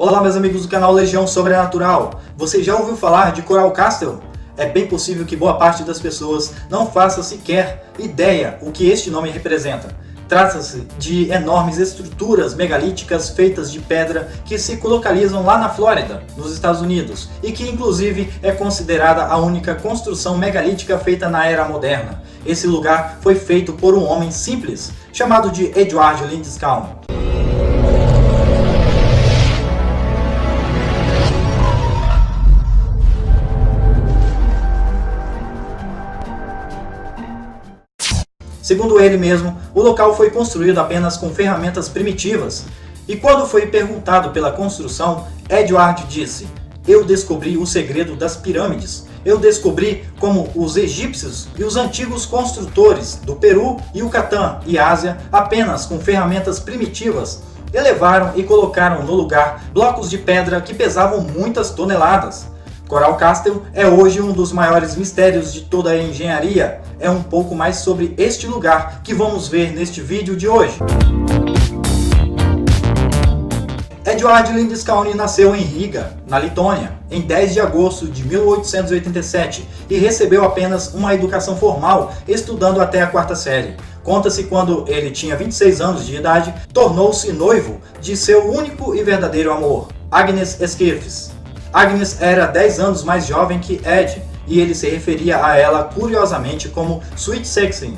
Olá meus amigos do canal Legião Sobrenatural, você já ouviu falar de Coral Castle? É bem possível que boa parte das pessoas não faça sequer ideia o que este nome representa. Trata-se de enormes estruturas megalíticas feitas de pedra que se localizam lá na Flórida, nos Estados Unidos, e que inclusive é considerada a única construção megalítica feita na era moderna. Esse lugar foi feito por um homem simples, chamado de Edward Lindiscalm. Segundo ele mesmo, o local foi construído apenas com ferramentas primitivas. E quando foi perguntado pela construção, Edward disse: "Eu descobri o segredo das pirâmides. Eu descobri como os egípcios e os antigos construtores do Peru, Yucatán e Ásia, apenas com ferramentas primitivas, elevaram e colocaram no lugar blocos de pedra que pesavam muitas toneladas." Coral Castle é hoje um dos maiores mistérios de toda a engenharia. É um pouco mais sobre este lugar que vamos ver neste vídeo de hoje. Edward Lindiscalm nasceu em Riga, na Letônia, em 10 de agosto de 1887 e recebeu apenas uma educação formal, estudando até a quarta série. Conta-se quando ele tinha 26 anos de idade, tornou-se noivo de seu único e verdadeiro amor, Agnes Esquifes. Agnes era 10 anos mais jovem que Ed, e ele se referia a ela curiosamente como Sweet 16,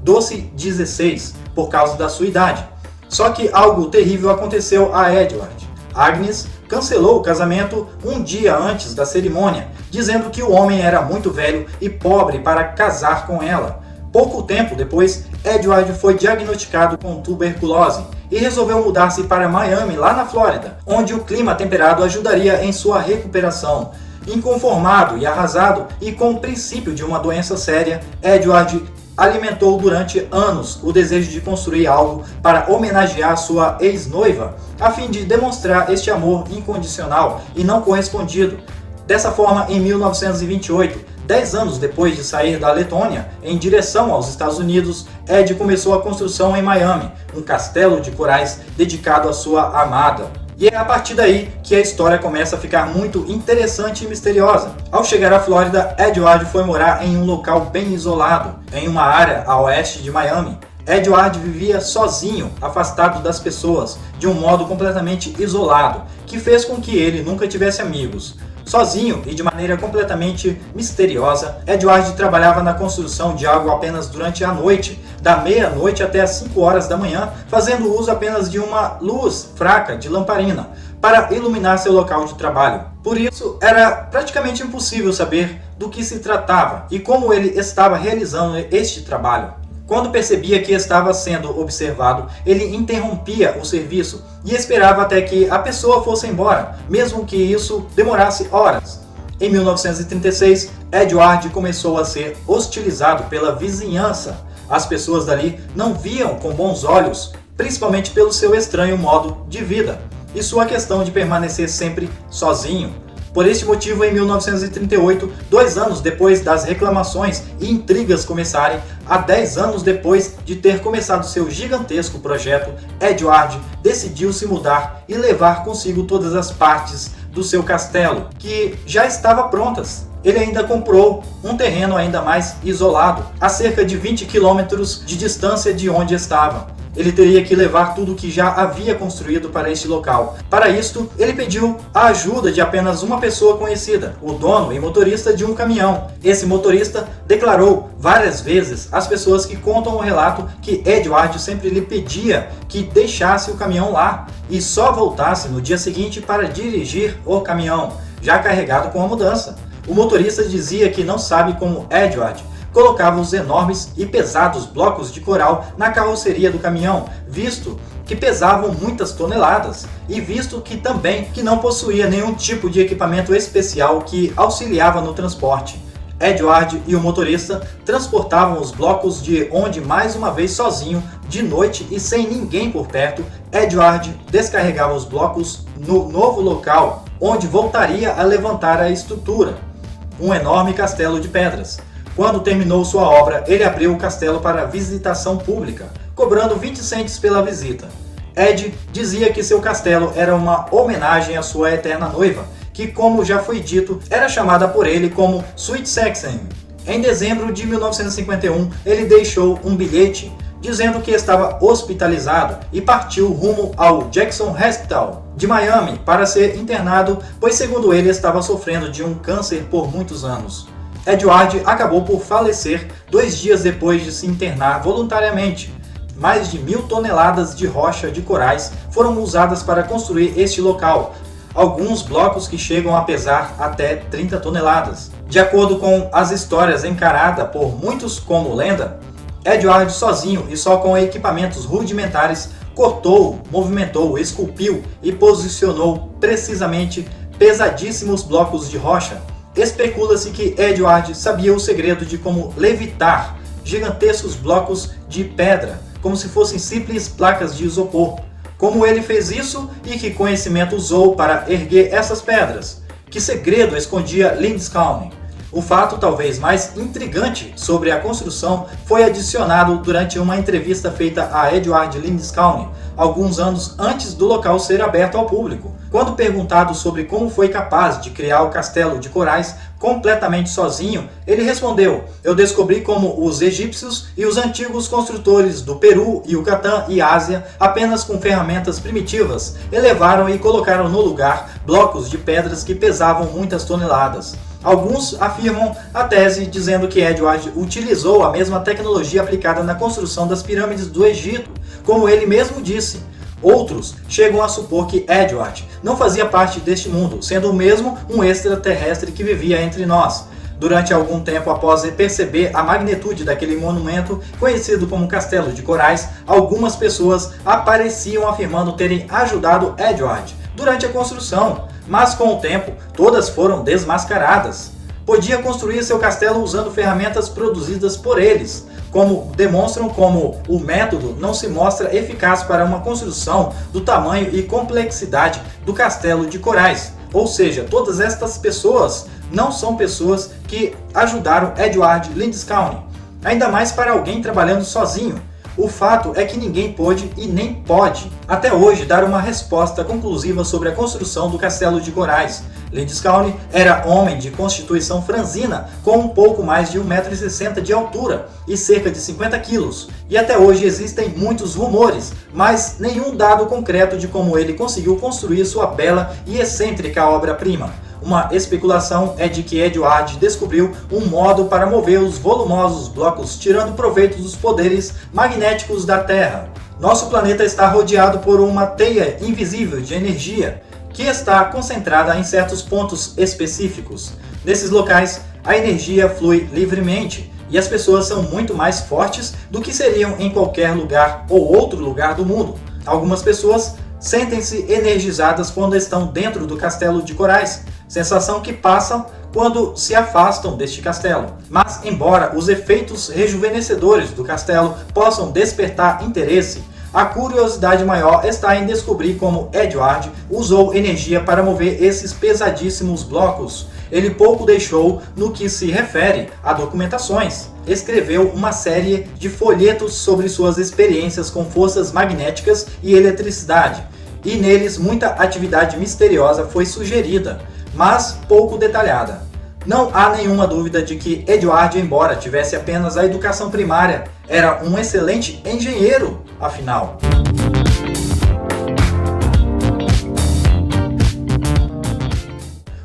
doce 16, por causa da sua idade. Só que algo terrível aconteceu a Edward. Agnes cancelou o casamento um dia antes da cerimônia, dizendo que o homem era muito velho e pobre para casar com ela. Pouco tempo depois, Edward foi diagnosticado com tuberculose e resolveu mudar-se para Miami, lá na Flórida, onde o clima temperado ajudaria em sua recuperação. Inconformado e arrasado e com o princípio de uma doença séria, Edward alimentou durante anos o desejo de construir algo para homenagear sua ex-noiva, a fim de demonstrar este amor incondicional e não correspondido. Dessa forma, em 1928, 10 anos depois de sair da Letônia em direção aos Estados Unidos, Ed começou a construção em Miami, um castelo de corais dedicado à sua amada. E é a partir daí que a história começa a ficar muito interessante e misteriosa. Ao chegar à Flórida, Edward foi morar em um local bem isolado, em uma área a oeste de Miami. Edward vivia sozinho, afastado das pessoas, de um modo completamente isolado, que fez com que ele nunca tivesse amigos. Sozinho e de maneira completamente misteriosa, Edward trabalhava na construção de algo apenas durante a noite, da meia-noite até as 5 horas da manhã, fazendo uso apenas de uma luz fraca de lamparina para iluminar seu local de trabalho. Por isso, era praticamente impossível saber do que se tratava e como ele estava realizando este trabalho. Quando percebia que estava sendo observado, ele interrompia o serviço e esperava até que a pessoa fosse embora, mesmo que isso demorasse horas. Em 1936, Edward começou a ser hostilizado pela vizinhança. As pessoas dali não viam com bons olhos, principalmente pelo seu estranho modo de vida e sua questão de permanecer sempre sozinho. Por este motivo, em 1938, 2 anos depois das reclamações e intrigas começarem, há 10 anos depois de ter começado seu gigantesco projeto, Edward decidiu se mudar e levar consigo todas as partes do seu castelo, que já estavam prontas. Ele ainda comprou um terreno ainda mais isolado, a cerca de 20 quilômetros de distância de onde estava. Ele teria que levar tudo que já havia construído para este local. Para isto, ele pediu a ajuda de apenas uma pessoa conhecida, o dono e motorista de um caminhão. Esse motorista declarou várias vezes às pessoas que contam o relato que Edward sempre lhe pedia que deixasse o caminhão lá e só voltasse no dia seguinte para dirigir o caminhão, já carregado com a mudança. O motorista dizia que não sabe como Edward colocava os enormes e pesados blocos de coral na carroceria do caminhão, visto que pesavam muitas toneladas e visto que também que não possuía nenhum tipo de equipamento especial que auxiliava no transporte. Edward e o motorista transportavam os blocos de onde, mais uma vez sozinho, de noite e sem ninguém por perto, Edward descarregava os blocos no novo local, onde voltaria a levantar a estrutura, um enorme castelo de pedras. Quando terminou sua obra, ele abriu o castelo para visitação pública, cobrando 20 centes pela visita. Ed dizia que seu castelo era uma homenagem à sua eterna noiva, que, como já foi dito, era chamada por ele como Sweet Sexton. Em dezembro de 1951, ele deixou um bilhete dizendo que estava hospitalizado e partiu rumo ao Jackson Hospital de Miami para ser internado, pois segundo ele estava sofrendo de um câncer por muitos anos. Edward acabou por falecer 2 dias depois de se internar voluntariamente. Mais de 1.000 toneladas de rocha de corais foram usadas para construir este local, alguns blocos que chegam a pesar até 30 toneladas. De acordo com as histórias encaradas por muitos como lenda, Edward sozinho e só com equipamentos rudimentares cortou, movimentou, esculpiu e posicionou precisamente pesadíssimos blocos de rocha. Especula-se que Edward sabia o segredo de como levitar gigantescos blocos de pedra, como se fossem simples placas de isopor. Como ele fez isso e que conhecimento usou para erguer essas pedras? Que segredo escondia Lindisfarne? O fato talvez mais intrigante sobre a construção foi adicionado durante uma entrevista feita a Edward Lindisfarne, alguns anos antes do local ser aberto ao público. Quando perguntado sobre como foi capaz de criar o castelo de corais completamente sozinho, ele respondeu: "Eu descobri como os egípcios e os antigos construtores do Peru, Yucatán e Ásia, apenas com ferramentas primitivas, elevaram e colocaram no lugar blocos de pedras que pesavam muitas toneladas." Alguns afirmam a tese dizendo que Edward utilizou a mesma tecnologia aplicada na construção das pirâmides do Egito, como ele mesmo disse. Outros chegam a supor que Edward não fazia parte deste mundo, sendo mesmo um extraterrestre que vivia entre nós. Durante algum tempo após perceber a magnitude daquele monumento, conhecido como Castelo de Corais, algumas pessoas apareciam afirmando terem ajudado Edward durante a construção, mas com o tempo todas foram desmascaradas. Podia construir seu castelo usando ferramentas produzidas por eles, como demonstram como o método não se mostra eficaz para uma construção do tamanho e complexidade do Castelo de Corais. Ou seja, todas estas pessoas não são pessoas que ajudaram Edward Lindisfarne, ainda mais para alguém trabalhando sozinho. O fato é que ninguém pôde e nem pode, até hoje, dar uma resposta conclusiva sobre a construção do Castelo de Corais. Lindisfarne era homem de constituição franzina, com um pouco mais de 1,60 m de altura e cerca de 50 kg. E até hoje existem muitos rumores, mas nenhum dado concreto de como ele conseguiu construir sua bela e excêntrica obra-prima. Uma especulação é de que Edward descobriu um modo para mover os volumosos blocos tirando proveito dos poderes magnéticos da Terra. Nosso planeta está rodeado por uma teia invisível de energia que está concentrada em certos pontos específicos. Nesses locais, a energia flui livremente e as pessoas são muito mais fortes do que seriam em qualquer lugar ou outro lugar do mundo. Algumas pessoas sentem-se energizadas quando estão dentro do Castelo de Corais, sensação que passam quando se afastam deste castelo. Mas, embora os efeitos rejuvenescedores do castelo possam despertar interesse, a curiosidade maior está em descobrir como Edward usou energia para mover esses pesadíssimos blocos. Ele pouco deixou no que se refere a documentações. Escreveu uma série de folhetos sobre suas experiências com forças magnéticas e eletricidade, e neles muita atividade misteriosa foi sugerida, mas pouco detalhada. Não há nenhuma dúvida de que Edward, embora tivesse apenas a educação primária, era um excelente engenheiro, afinal.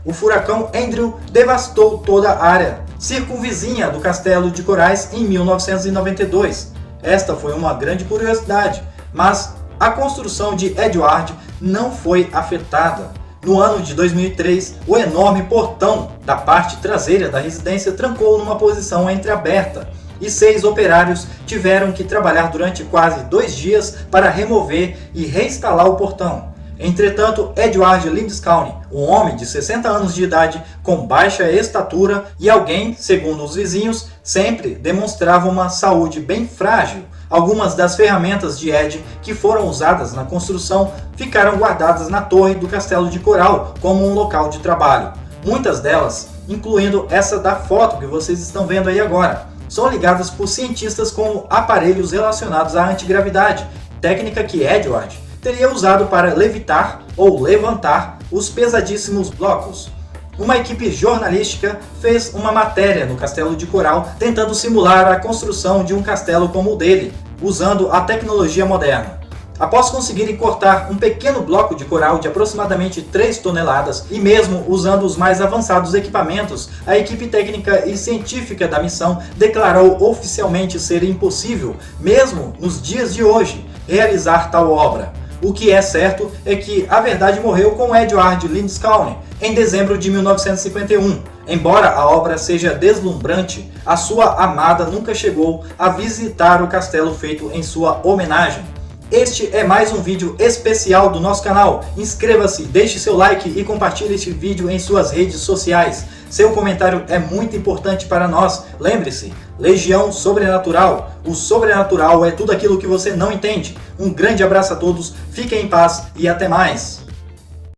O furacão Andrew devastou toda a área circunvizinha do Castelo de Corais em 1992. Esta foi uma grande curiosidade, mas a construção de Edward não foi afetada. No ano de 2003, o enorme portão da parte traseira da residência trancou numa posição entreaberta e 6 operários tiveram que trabalhar durante quase 2 dias para remover e reinstalar o portão. Entretanto, Edward Lindisfarne, um homem de 60 anos de idade, com baixa estatura e alguém, segundo os vizinhos, sempre demonstrava uma saúde bem frágil. Algumas das ferramentas de Ed que foram usadas na construção ficaram guardadas na torre do Castelo de Coral como um local de trabalho. Muitas delas, incluindo essa da foto que vocês estão vendo aí agora, são ligadas por cientistas com aparelhos relacionados à antigravidade, técnica que Edward teria usado para levitar ou levantar os pesadíssimos blocos. Uma equipe jornalística fez uma matéria no Castelo de Coral tentando simular a construção de um castelo como o dele, usando a tecnologia moderna. Após conseguirem cortar um pequeno bloco de coral de aproximadamente 3 toneladas e mesmo usando os mais avançados equipamentos, a equipe técnica e científica da missão declarou oficialmente ser impossível, mesmo nos dias de hoje, realizar tal obra. O que é certo é que a verdade morreu com Edward Lindiscone em dezembro de 1951. Embora a obra seja deslumbrante, a sua amada nunca chegou a visitar o castelo feito em sua homenagem. Este é mais um vídeo especial do nosso canal. Inscreva-se, deixe seu like e compartilhe este vídeo em suas redes sociais. Seu comentário é muito importante para nós. Lembre-se, Legião Sobrenatural. O sobrenatural é tudo aquilo que você não entende. Um grande abraço a todos, fiquem em paz e até mais.